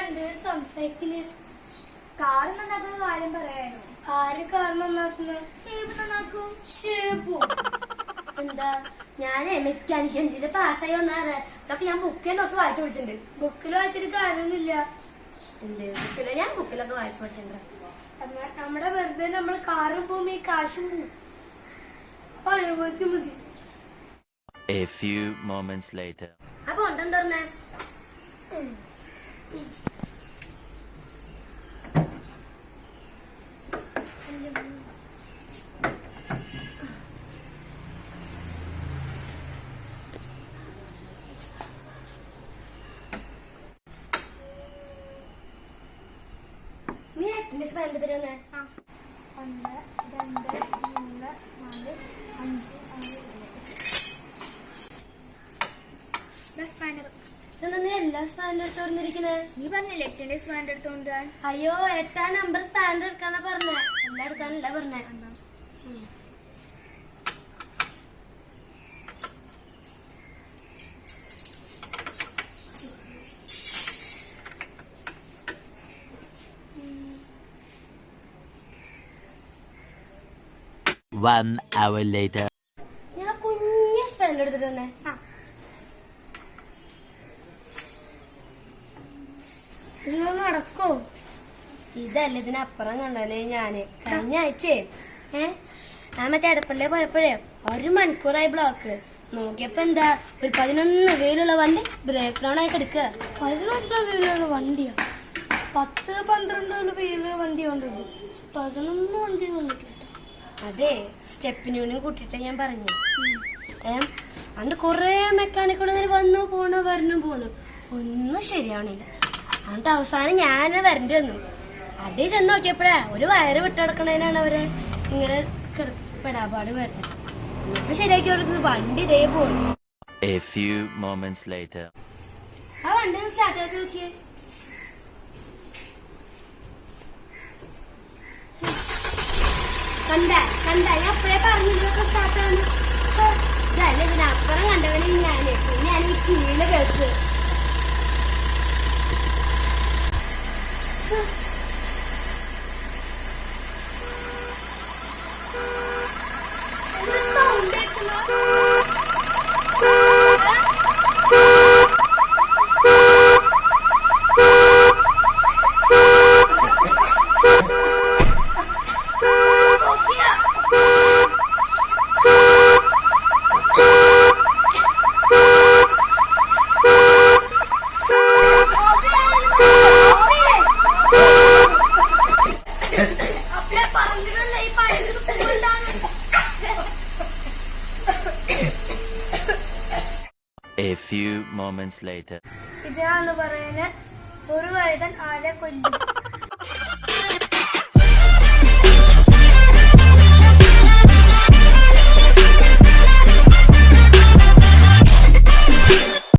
രണ്ടുപേരും സംസാരിക്കുന്നു. കാറ് നന്നാക്കുന്ന കാര്യം പറയാനോ? ആര് കാർ നന്നാക്കുന്നത്? ഷേബ് നന്നാക്കും. ഷേബു എന്താ? ഞാനേ മെക്കാനിക്കൽ എഞ്ചിന് പാസ്സായി വന്നാറ്. ഇതൊക്കെ ഞാൻ ബുക്കിൽ നോക്കി വായിച്ചു പഠിച്ചിട്ടുണ്ട്. ബുക്കിൽ വായിച്ചിട്ട് കാര്യമൊന്നുമില്ല. എന്റെ ബുക്കില് ഞാൻ ബുക്കിലൊക്കെ വായിച്ചു പഠിച്ചിട്ടുണ്ട്. നമ്മുടെ വെറുതെ നമ്മൾ കാറും പോവും, ഈ കാശും പോവും. അപ്പൊ അനുഭവിക്കും മതി. A few moments later. അപ്പൊ ഉണ്ടെന്ന് നീ എട്ടിന്റെ സ്പാൻഡ് തരുന്നേ? 1 2 3 4 5 6 7 എല്ലാ സ്പാൻഡ് എടുത്തോണ്ടിരിക്കണേ. നീ പറഞ്ഞില്ലേ 8ന്റെ സ്പാൻഡ് എടുത്തോണ്ട്? അയ്യോ 8ാം നമ്പർ സ്പാൻഡ് എടുക്കാന്നാ പറഞ്ഞേ. എല്ലാം എടുക്കാനല്ല പറഞ്ഞേ. One hour later. ഞാൻ കുഞ്ഞ് സ്പാൻഡ് എടുത്തിട്ട് തന്നെ. നടക്കോ? ഇതല്ല, ഇതിനപ്പുറം കണ്ടല്ലേ ഞാന് കഴിഞ്ഞ ആഴ്ചേ ഞാൻ മറ്റേ അടുപ്പള്ളേ പോയപ്പോഴേ 1 മണിക്കൂറായി ബ്ലോക്ക്. നോക്കിയപ്പോ എന്താ, ഒരു 11 വീലുള്ള വണ്ടി ബ്രേക്ക് ഡൗൺ ആയി കിടക്കുക. 11 വീലുള്ള വണ്ടിയാ? 10-12 വീലുള്ള വണ്ടി കൊണ്ടത് 11 വണ്ടി കൊണ്ടിട്ട്. അതെ, സ്റ്റെപ്പിനൂനും കൂട്ടിട്ട് ഞാൻ പറഞ്ഞു. അണ്ട് കൊറേ മെക്കാനിക്കുകൾ ഇങ്ങനെ വന്നു പോണു ഒന്നും ശരിയാവണില്ല. എന്നിട്ട് അവസാനം ഞാൻ വരണ്ടി വന്നു. അടി ചെന്ന് നോക്കിയപ്പോഴാ ഒരു വയറ് വിട്ടെടുക്കണേനാണ് അവര് ഇങ്ങനെ പെടാപാട് വരുന്നത്. എന്നിട്ട് ശരിയാക്കി കൊടുക്കുന്നത് വണ്ടി ഇതേ പോണു. A few moments later. ആ വണ്ടി ഒന്ന് സ്റ്റാർട്ട് ആക്കി നോക്കിയേ. കണ്ട ഞാൻ അപ്പഴേ പറഞ്ഞില്ലൊക്കെ സ്റ്റാർട്ടാണ്. ഇതല്ല, ഇതിനപ്പുറം കണ്ടവനെ ഞാൻ ഈ cheela case. A few moments later. ഇതിനാണ് പറയുന്നത് ഒരു വഴുതൻ ആരെ കൊല്ലും.